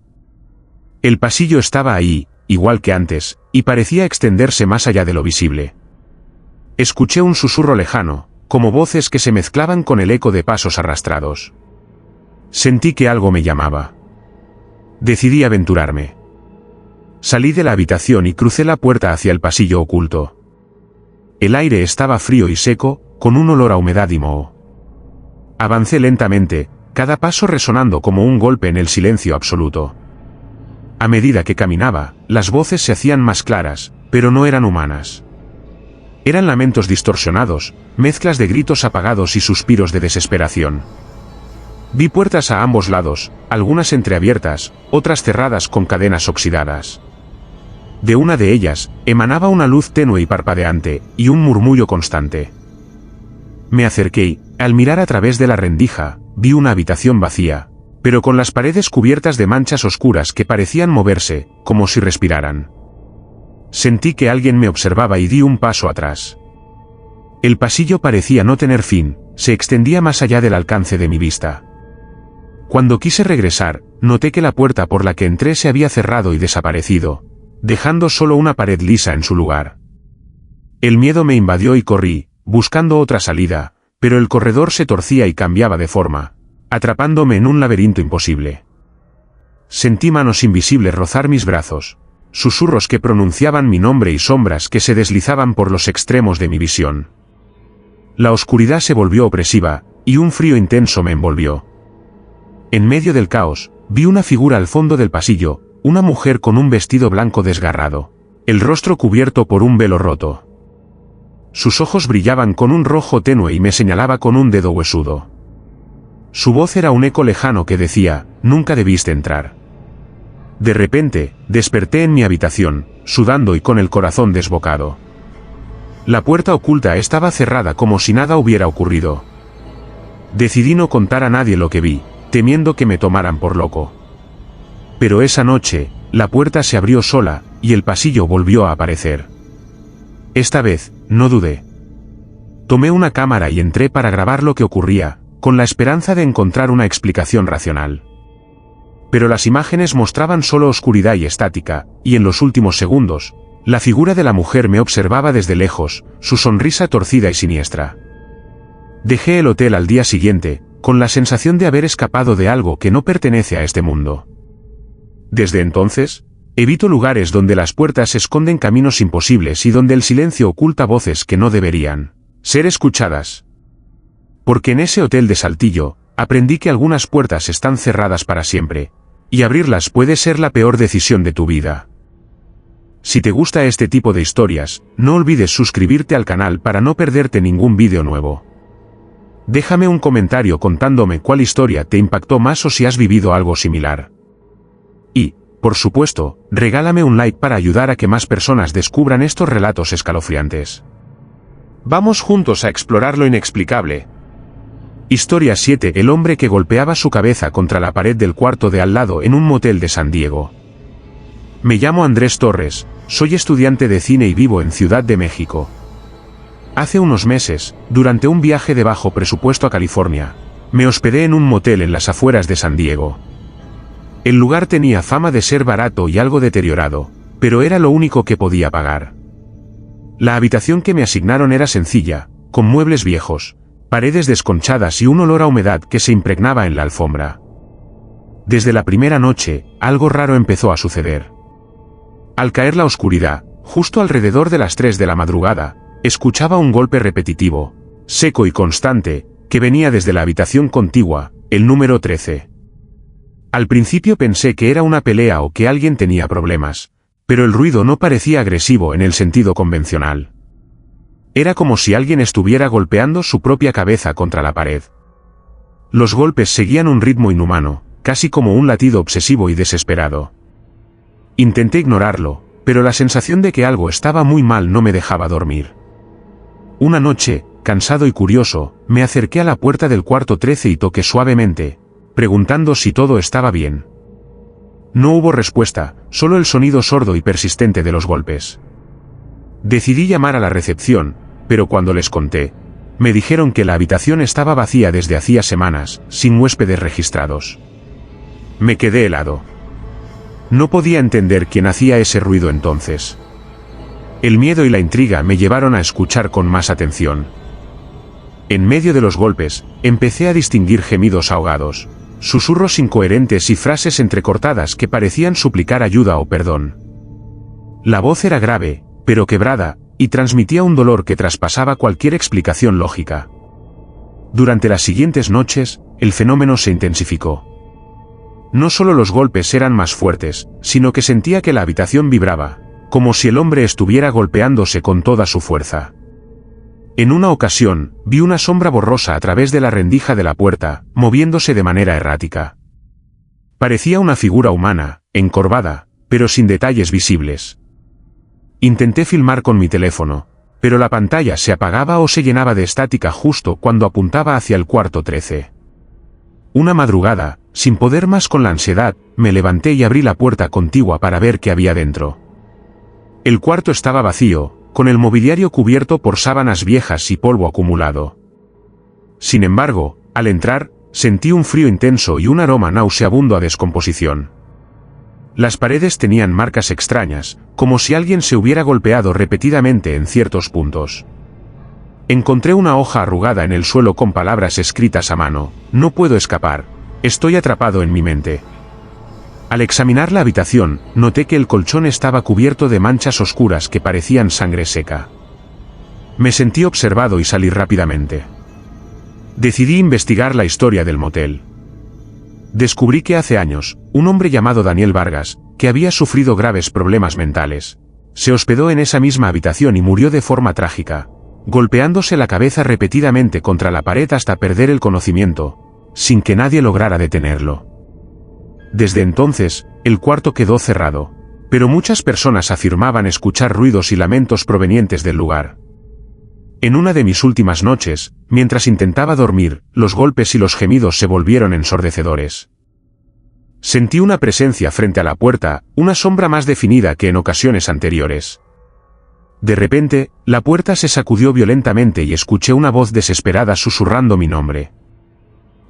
El pasillo estaba ahí, igual que antes, y parecía extenderse más allá de lo visible. Escuché un susurro lejano, como voces que se mezclaban con el eco de pasos arrastrados. Sentí que algo me llamaba. Decidí aventurarme. Salí de la habitación y crucé la puerta hacia el pasillo oculto. El aire estaba frío y seco, con un olor a humedad y moho. Avancé lentamente, cada paso resonando como un golpe en el silencio absoluto. A medida que caminaba, las voces se hacían más claras, pero no eran humanas. Eran lamentos distorsionados, mezclas de gritos apagados y suspiros de desesperación. Vi puertas a ambos lados, algunas entreabiertas, otras cerradas con cadenas oxidadas. De una de ellas, emanaba una luz tenue y parpadeante, y un murmullo constante. Me acerqué y, al mirar a través de la rendija, vi una habitación vacía, pero con las paredes cubiertas de manchas oscuras que parecían moverse, como si respiraran. Sentí que alguien me observaba y di un paso atrás. El pasillo parecía no tener fin, se extendía más allá del alcance de mi vista. Cuando quise regresar, noté que la puerta por la que entré se había cerrado y desaparecido, dejando solo una pared lisa en su lugar. El miedo me invadió y corrí, buscando otra salida, pero el corredor se torcía y cambiaba de forma, atrapándome en un laberinto imposible. Sentí manos invisibles rozar mis brazos, susurros que pronunciaban mi nombre y sombras que se deslizaban por los extremos de mi visión. La oscuridad se volvió opresiva, y un frío intenso me envolvió. En medio del caos, vi una figura al fondo del pasillo, una mujer con un vestido blanco desgarrado, el rostro cubierto por un velo roto. Sus ojos brillaban con un rojo tenue y me señalaba con un dedo huesudo. Su voz era un eco lejano que decía, «Nunca debiste entrar». De repente, desperté en mi habitación, sudando y con el corazón desbocado. La puerta oculta estaba cerrada como si nada hubiera ocurrido. Decidí no contar a nadie lo que vi, temiendo que me tomaran por loco. Pero esa noche, la puerta se abrió sola, y el pasillo volvió a aparecer. Esta vez, no dudé. Tomé una cámara y entré para grabar lo que ocurría, con la esperanza de encontrar una explicación racional. Pero las imágenes mostraban solo oscuridad y estática, y en los últimos segundos, la figura de la mujer me observaba desde lejos, su sonrisa torcida y siniestra. Dejé el hotel al día siguiente, con la sensación de haber escapado de algo que no pertenece a este mundo. Desde entonces, evito lugares donde las puertas esconden caminos imposibles y donde el silencio oculta voces que no deberían ser escuchadas. Porque en ese hotel de Saltillo, aprendí que algunas puertas están cerradas para siempre, y abrirlas puede ser la peor decisión de tu vida. Si te gusta este tipo de historias, no olvides suscribirte al canal para no perderte ningún vídeo nuevo. Déjame un comentario contándome cuál historia te impactó más o si has vivido algo similar. Y, por supuesto, regálame un like para ayudar a que más personas descubran estos relatos escalofriantes. Vamos juntos a explorar lo inexplicable. Historia 7. El hombre que golpeaba su cabeza contra la pared del cuarto de al lado en un motel de San Diego. Me llamo Andrés Torres, soy estudiante de cine y vivo en Ciudad de México. Hace unos meses, durante un viaje de bajo presupuesto a California, me hospedé en un motel en las afueras de San Diego. El lugar tenía fama de ser barato y algo deteriorado, pero era lo único que podía pagar. La habitación que me asignaron era sencilla, con muebles viejos, paredes desconchadas y un olor a humedad que se impregnaba en la alfombra. Desde la primera noche, algo raro empezó a suceder. Al caer la oscuridad, justo alrededor de las 3 de la madrugada, escuchaba un golpe repetitivo, seco y constante, que venía desde la habitación contigua, el número 13. Al principio pensé que era una pelea o que alguien tenía problemas, pero el ruido no parecía agresivo en el sentido convencional. Era como si alguien estuviera golpeando su propia cabeza contra la pared. Los golpes seguían un ritmo inhumano, casi como un latido obsesivo y desesperado. Intenté ignorarlo, pero la sensación de que algo estaba muy mal no me dejaba dormir. Una noche, cansado y curioso, me acerqué a la puerta del cuarto 13 y toqué suavemente, preguntando si todo estaba bien. No hubo respuesta, solo el sonido sordo y persistente de los golpes. Decidí llamar a la recepción, pero cuando les conté, me dijeron que la habitación estaba vacía desde hacía semanas, sin huéspedes registrados. Me quedé helado. No podía entender quién hacía ese ruido entonces. El miedo y la intriga me llevaron a escuchar con más atención. En medio de los golpes, empecé a distinguir gemidos ahogados, susurros incoherentes y frases entrecortadas que parecían suplicar ayuda o perdón. La voz era grave, pero quebrada, y transmitía un dolor que traspasaba cualquier explicación lógica. Durante las siguientes noches, el fenómeno se intensificó. No solo los golpes eran más fuertes, sino que sentía que la habitación vibraba, como si el hombre estuviera golpeándose con toda su fuerza. En una ocasión, vi una sombra borrosa a través de la rendija de la puerta, moviéndose de manera errática. Parecía una figura humana, encorvada, pero sin detalles visibles. Intenté filmar con mi teléfono, pero la pantalla se apagaba o se llenaba de estática justo cuando apuntaba hacia el cuarto 13. Una madrugada, sin poder más con la ansiedad, me levanté y abrí la puerta contigua para ver qué había dentro. El cuarto estaba vacío, con el mobiliario cubierto por sábanas viejas y polvo acumulado. Sin embargo, al entrar, sentí un frío intenso y un aroma nauseabundo a descomposición. Las paredes tenían marcas extrañas, como si alguien se hubiera golpeado repetidamente en ciertos puntos. Encontré una hoja arrugada en el suelo con palabras escritas a mano: "No puedo escapar. Estoy atrapado en mi mente". Al examinar la habitación, noté que el colchón estaba cubierto de manchas oscuras que parecían sangre seca. Me sentí observado y salí rápidamente. Decidí investigar la historia del motel. Descubrí que hace años, un hombre llamado Daniel Vargas, que había sufrido graves problemas mentales, se hospedó en esa misma habitación y murió de forma trágica, golpeándose la cabeza repetidamente contra la pared hasta perder el conocimiento, sin que nadie lograra detenerlo. Desde entonces, el cuarto quedó cerrado, pero muchas personas afirmaban escuchar ruidos y lamentos provenientes del lugar. En una de mis últimas noches, mientras intentaba dormir, los golpes y los gemidos se volvieron ensordecedores. Sentí una presencia frente a la puerta, una sombra más definida que en ocasiones anteriores. De repente, la puerta se sacudió violentamente y escuché una voz desesperada susurrando mi nombre.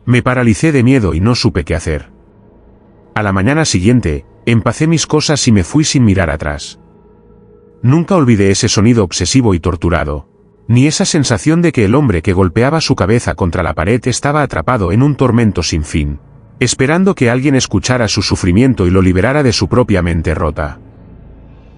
Me paralicé de miedo y no supe qué hacer. A la mañana siguiente, empacé mis cosas y me fui sin mirar atrás. Nunca olvidé ese sonido obsesivo y torturado, ni esa sensación de que el hombre que golpeaba su cabeza contra la pared estaba atrapado en un tormento sin fin, esperando que alguien escuchara su sufrimiento y lo liberara de su propia mente rota.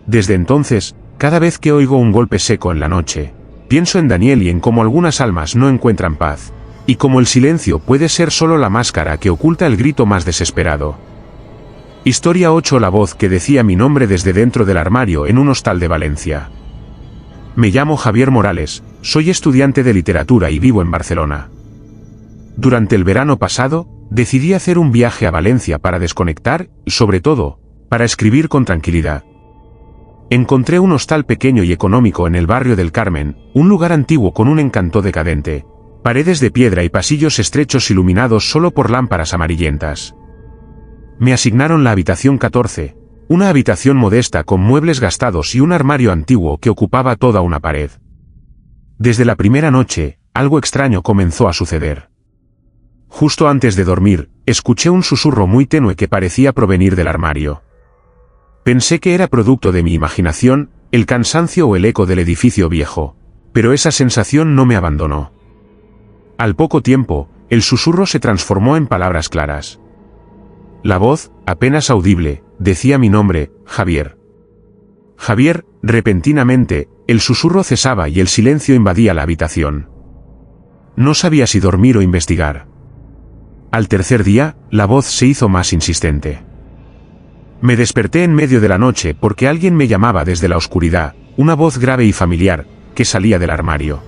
Desde entonces, cada vez que oigo un golpe seco en la noche, pienso en Daniel y en cómo algunas almas no encuentran paz, y cómo el silencio puede ser solo la máscara que oculta el grito más desesperado. Historia 8: La voz que decía mi nombre desde dentro del armario en un hostal de Valencia. Me llamo Javier Morales, soy estudiante de literatura y vivo en Barcelona. Durante el verano pasado, decidí hacer un viaje a Valencia para desconectar y, sobre todo, para escribir con tranquilidad. Encontré un hostal pequeño y económico en el barrio del Carmen, un lugar antiguo con un encanto decadente, paredes de piedra y pasillos estrechos iluminados solo por lámparas amarillentas. Me asignaron la habitación 14, una habitación modesta con muebles gastados y un armario antiguo que ocupaba toda una pared. Desde la primera noche, algo extraño comenzó a suceder. Justo antes de dormir, escuché un susurro muy tenue que parecía provenir del armario. Pensé que era producto de mi imaginación, el cansancio o el eco del edificio viejo, pero esa sensación no me abandonó. Al poco tiempo, el susurro se transformó en palabras claras. La voz, apenas audible, decía mi nombre: Javier. Javier. Repentinamente, el susurro cesaba y el silencio invadía la habitación. No sabía si dormir o investigar. Al tercer día, la voz se hizo más insistente. Me desperté en medio de la noche porque alguien me llamaba desde la oscuridad, una voz grave y familiar, que salía del armario.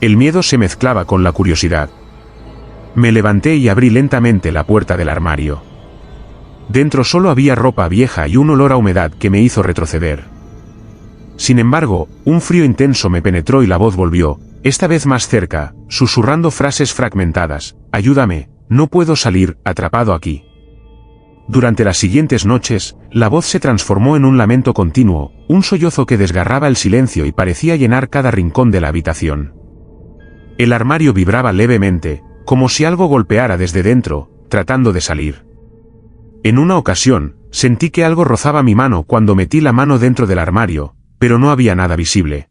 El miedo se mezclaba con la curiosidad. Me levanté y abrí lentamente la puerta del armario. Dentro solo había ropa vieja y un olor a humedad que me hizo retroceder. Sin embargo, un frío intenso me penetró y la voz volvió, esta vez más cerca, susurrando frases fragmentadas. Ayúdame, no puedo salir, atrapado aquí. Durante las siguientes noches, la voz se transformó en un lamento continuo, un sollozo que desgarraba el silencio y parecía llenar cada rincón de la habitación. El armario vibraba levemente, como si algo golpeara desde dentro, tratando de salir. En una ocasión, sentí que algo rozaba mi mano cuando metí la mano dentro del armario, pero no había nada visible.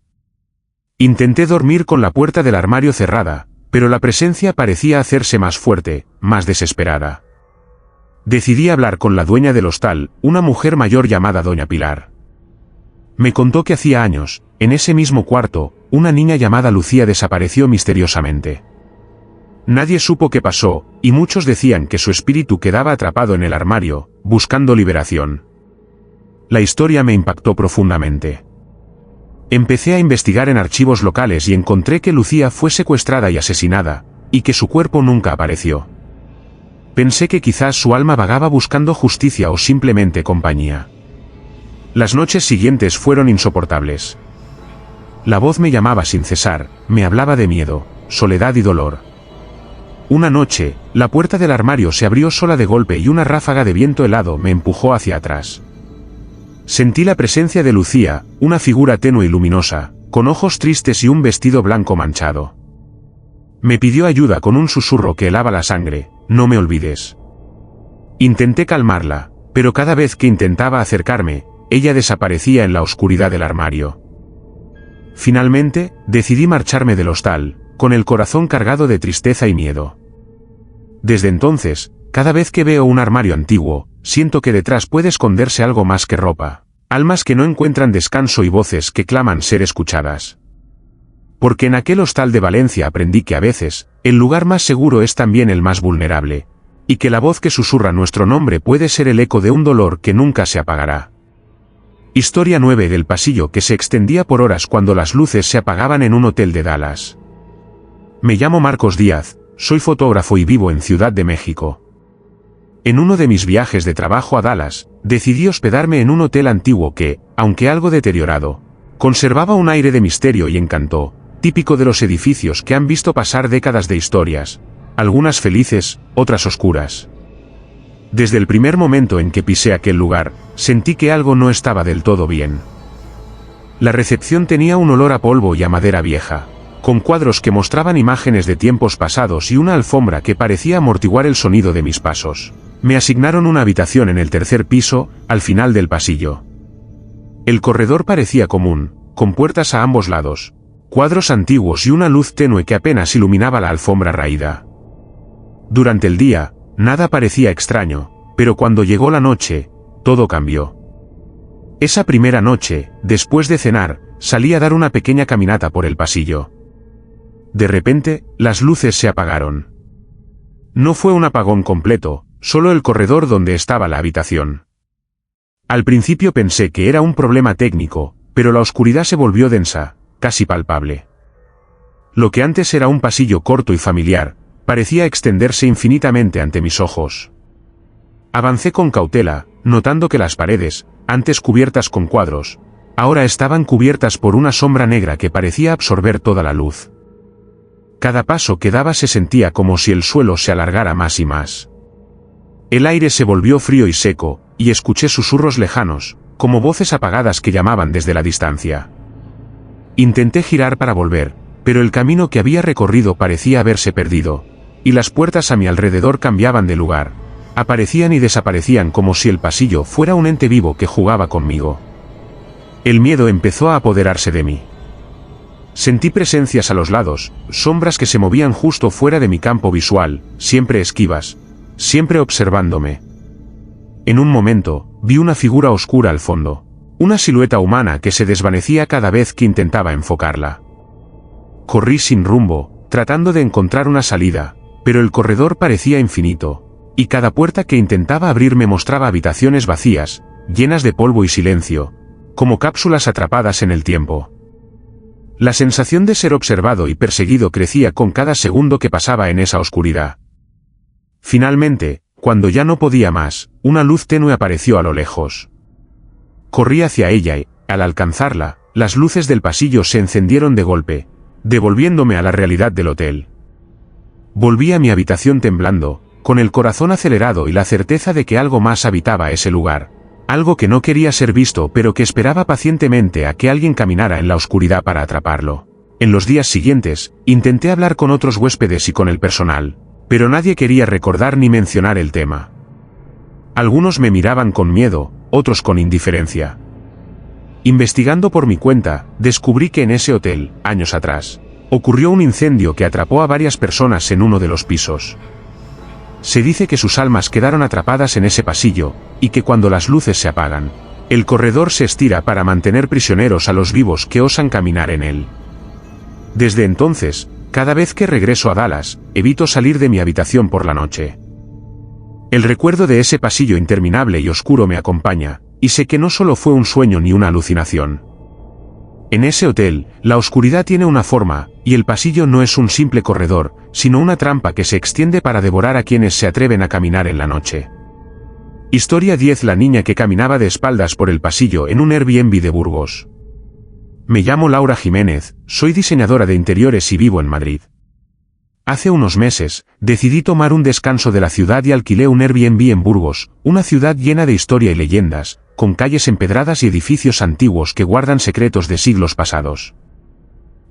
Intenté dormir con la puerta del armario cerrada, pero la presencia parecía hacerse más fuerte, más desesperada. Decidí hablar con la dueña del hostal, una mujer mayor llamada Doña Pilar. Me contó que hacía años, en ese mismo cuarto, una niña llamada Lucía desapareció misteriosamente. Nadie supo qué pasó, y muchos decían que su espíritu quedaba atrapado en el armario, buscando liberación. La historia me impactó profundamente. Empecé a investigar en archivos locales y encontré que Lucía fue secuestrada y asesinada, y que su cuerpo nunca apareció. Pensé que quizás su alma vagaba buscando justicia o simplemente compañía. Las noches siguientes fueron insoportables. La voz me llamaba sin cesar, me hablaba de miedo, soledad y dolor. Una noche, la puerta del armario se abrió sola de golpe y una ráfaga de viento helado me empujó hacia atrás. Sentí la presencia de Lucía, una figura tenue y luminosa, con ojos tristes y un vestido blanco manchado. Me pidió ayuda con un susurro que helaba la sangre, no me olvides. Intenté calmarla, pero cada vez que intentaba acercarme, ella desaparecía en la oscuridad del armario. Finalmente, decidí marcharme del hostal, con el corazón cargado de tristeza y miedo. Desde entonces, cada vez que veo un armario antiguo, siento que detrás puede esconderse algo más que ropa, almas que no encuentran descanso y voces que claman ser escuchadas. Porque en aquel hostal de Valencia aprendí que a veces, el lugar más seguro es también el más vulnerable, y que la voz que susurra nuestro nombre puede ser el eco de un dolor que nunca se apagará. Historia 9 del pasillo que se extendía por horas cuando las luces se apagaban en un hotel de Dallas. Me llamo Marcos Díaz, soy fotógrafo y vivo en Ciudad de México. En uno de mis viajes de trabajo a Dallas, decidí hospedarme en un hotel antiguo que, aunque algo deteriorado, conservaba un aire de misterio y encanto, típico de los edificios que han visto pasar décadas de historias, algunas felices, otras oscuras. Desde el primer momento en que pisé aquel lugar, sentí que algo no estaba del todo bien. La recepción tenía un olor a polvo y a madera vieja, con cuadros que mostraban imágenes de tiempos pasados y una alfombra que parecía amortiguar el sonido de mis pasos. Me asignaron una habitación en el tercer piso, al final del pasillo. El corredor parecía común, con puertas a ambos lados, cuadros antiguos y una luz tenue que apenas iluminaba la alfombra raída. Durante el día, nada parecía extraño, pero cuando llegó la noche, todo cambió. Esa primera noche, después de cenar, salí a dar una pequeña caminata por el pasillo. De repente, las luces se apagaron. No fue un apagón completo, solo el corredor donde estaba la habitación. Al principio pensé que era un problema técnico, pero la oscuridad se volvió densa, casi palpable. Lo que antes era un pasillo corto y familiar, parecía extenderse infinitamente ante mis ojos. Avancé con cautela, notando que las paredes, antes cubiertas con cuadros, ahora estaban cubiertas por una sombra negra que parecía absorber toda la luz. Cada paso que daba se sentía como si el suelo se alargara más y más. El aire se volvió frío y seco, y escuché susurros lejanos, como voces apagadas que llamaban desde la distancia. Intenté girar para volver, pero el camino que había recorrido parecía haberse perdido, y las puertas a mi alrededor cambiaban de lugar, aparecían y desaparecían como si el pasillo fuera un ente vivo que jugaba conmigo. El miedo empezó a apoderarse de mí. Sentí presencias a los lados, sombras que se movían justo fuera de mi campo visual, siempre esquivas, siempre observándome. En un momento, vi una figura oscura al fondo, una silueta humana que se desvanecía cada vez que intentaba enfocarla. Corrí sin rumbo, tratando de encontrar una salida, pero el corredor parecía infinito, y cada puerta que intentaba abrir me mostraba habitaciones vacías, llenas de polvo y silencio, como cápsulas atrapadas en el tiempo. La sensación de ser observado y perseguido crecía con cada segundo que pasaba en esa oscuridad. Finalmente, cuando ya no podía más, una luz tenue apareció a lo lejos. Corrí hacia ella y, al alcanzarla, las luces del pasillo se encendieron de golpe, devolviéndome a la realidad del hotel. Volví a mi habitación temblando, con el corazón acelerado y la certeza de que algo más habitaba ese lugar. Algo que no quería ser visto pero que esperaba pacientemente a que alguien caminara en la oscuridad para atraparlo. En los días siguientes, intenté hablar con otros huéspedes y con el personal, pero nadie quería recordar ni mencionar el tema. Algunos me miraban con miedo, otros con indiferencia. Investigando por mi cuenta, descubrí que en ese hotel, años atrás, ocurrió un incendio que atrapó a varias personas en uno de los pisos. Se dice que sus almas quedaron atrapadas en ese pasillo, y que cuando las luces se apagan, el corredor se estira para mantener prisioneros a los vivos que osan caminar en él. Desde entonces, cada vez que regreso a Dallas, evito salir de mi habitación por la noche. El recuerdo de ese pasillo interminable y oscuro me acompaña, y sé que no solo fue un sueño ni una alucinación. En ese hotel, la oscuridad tiene una forma, y el pasillo no es un simple corredor, sino una trampa que se extiende para devorar a quienes se atreven a caminar en la noche. Historia 10. La niña que caminaba de espaldas por el pasillo en un Airbnb de Burgos. Me llamo Laura Jiménez, soy diseñadora de interiores y vivo en Madrid. Hace unos meses, decidí tomar un descanso de la ciudad y alquilé un Airbnb en Burgos, una ciudad llena de historia y leyendas, con calles empedradas y edificios antiguos que guardan secretos de siglos pasados.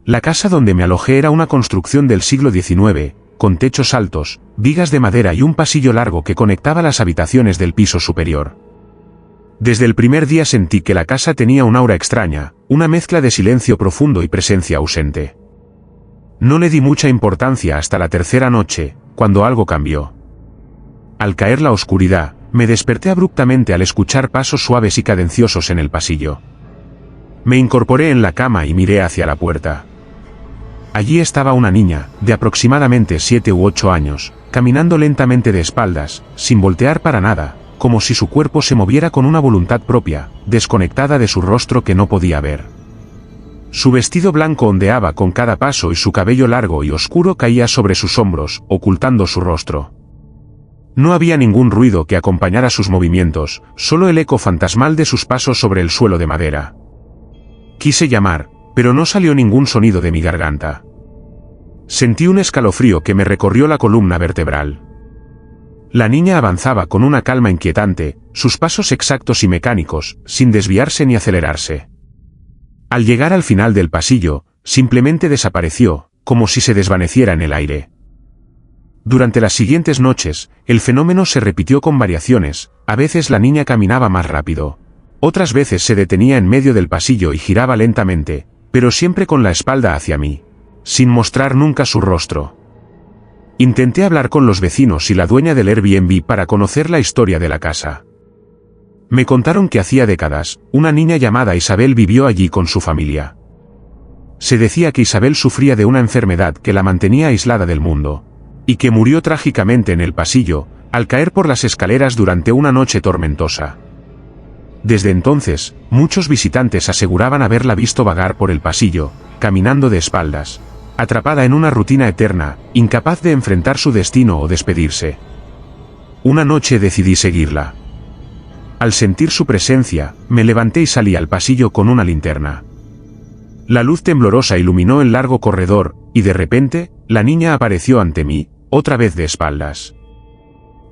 La casa donde me alojé era una construcción del siglo XIX, con techos altos, vigas de madera y un pasillo largo que conectaba las habitaciones del piso superior. Desde el primer día sentí que la casa tenía un aura extraña, una mezcla de silencio profundo y presencia ausente. No le di mucha importancia hasta la tercera noche, cuando algo cambió. Al caer la oscuridad, me desperté abruptamente al escuchar pasos suaves y cadenciosos en el pasillo. Me incorporé en la cama y miré hacia la puerta. Allí estaba una niña, de aproximadamente 7 u 8 años, caminando lentamente de espaldas, sin voltear para nada, como si su cuerpo se moviera con una voluntad propia, desconectada de su rostro que no podía ver. Su vestido blanco ondeaba con cada paso y su cabello largo y oscuro caía sobre sus hombros, ocultando su rostro. No había ningún ruido que acompañara sus movimientos, solo el eco fantasmal de sus pasos sobre el suelo de madera. Quise llamar, pero no salió ningún sonido de mi garganta. Sentí un escalofrío que me recorrió la columna vertebral. La niña avanzaba con una calma inquietante, sus pasos exactos y mecánicos, sin desviarse ni acelerarse. Al llegar al final del pasillo, simplemente desapareció, como si se desvaneciera en el aire. Durante las siguientes noches, el fenómeno se repitió con variaciones, a veces la niña caminaba más rápido. Otras veces se detenía en medio del pasillo y giraba lentamente, pero siempre con la espalda hacia mí, sin mostrar nunca su rostro. Intenté hablar con los vecinos y la dueña del Airbnb para conocer la historia de la casa. Me contaron que hacía décadas, una niña llamada Isabel vivió allí con su familia. Se decía que Isabel sufría de una enfermedad que la mantenía aislada del mundo, y que murió trágicamente en el pasillo, al caer por las escaleras durante una noche tormentosa. Desde entonces, muchos visitantes aseguraban haberla visto vagar por el pasillo, caminando de espaldas, atrapada en una rutina eterna, incapaz de enfrentar su destino o despedirse. Una noche decidí seguirla. Al sentir su presencia, me levanté y salí al pasillo con una linterna. La luz temblorosa iluminó el largo corredor, y de repente, la niña apareció ante mí, otra vez de espaldas.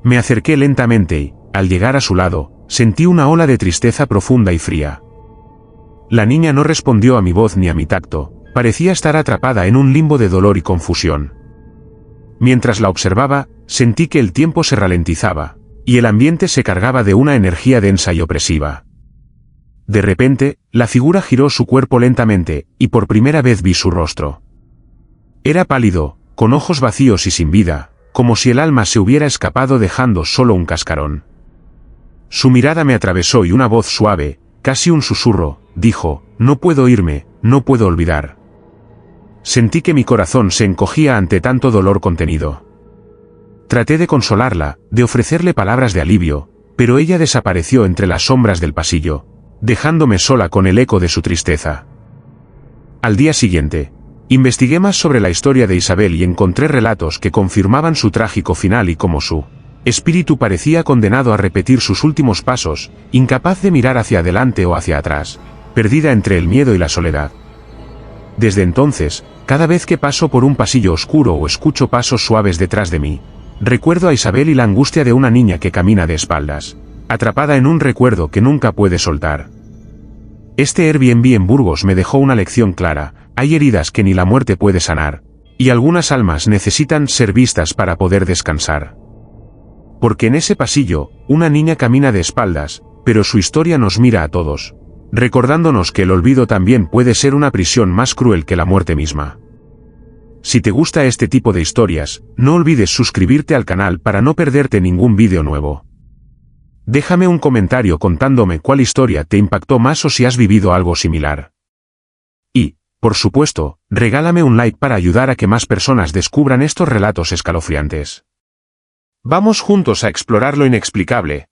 Me acerqué lentamente y, al llegar a su lado, sentí una ola de tristeza profunda y fría. La niña no respondió a mi voz ni a mi tacto, parecía estar atrapada en un limbo de dolor y confusión. Mientras la observaba, sentí que el tiempo se ralentizaba, y el ambiente se cargaba de una energía densa y opresiva. De repente, la figura giró su cuerpo lentamente, y por primera vez vi su rostro. Era pálido, con ojos vacíos y sin vida, como si el alma se hubiera escapado dejando solo un cascarón. Su mirada me atravesó y una voz suave, casi un susurro, dijo: «No puedo irme, no puedo olvidar». Sentí que mi corazón se encogía ante tanto dolor contenido. Traté de consolarla, de ofrecerle palabras de alivio, pero ella desapareció entre las sombras del pasillo, dejándome sola con el eco de su tristeza. Al día siguiente, investigué más sobre la historia de Isabel y encontré relatos que confirmaban su trágico final y cómo su espíritu parecía condenado a repetir sus últimos pasos, incapaz de mirar hacia adelante o hacia atrás, perdida entre el miedo y la soledad. Desde entonces, cada vez que paso por un pasillo oscuro o escucho pasos suaves detrás de mí, recuerdo a Isabel y la angustia de una niña que camina de espaldas, atrapada en un recuerdo que nunca puede soltar. Este Airbnb en Burgos me dejó una lección clara: hay heridas que ni la muerte puede sanar, y algunas almas necesitan ser vistas para poder descansar. Porque en ese pasillo, una niña camina de espaldas, pero su historia nos mira a todos, recordándonos que el olvido también puede ser una prisión más cruel que la muerte misma. Si te gusta este tipo de historias, no olvides suscribirte al canal para no perderte ningún vídeo nuevo. Déjame un comentario contándome cuál historia te impactó más o si has vivido algo similar. Y, por supuesto, regálame un like para ayudar a que más personas descubran estos relatos escalofriantes. Vamos juntos a explorar lo inexplicable,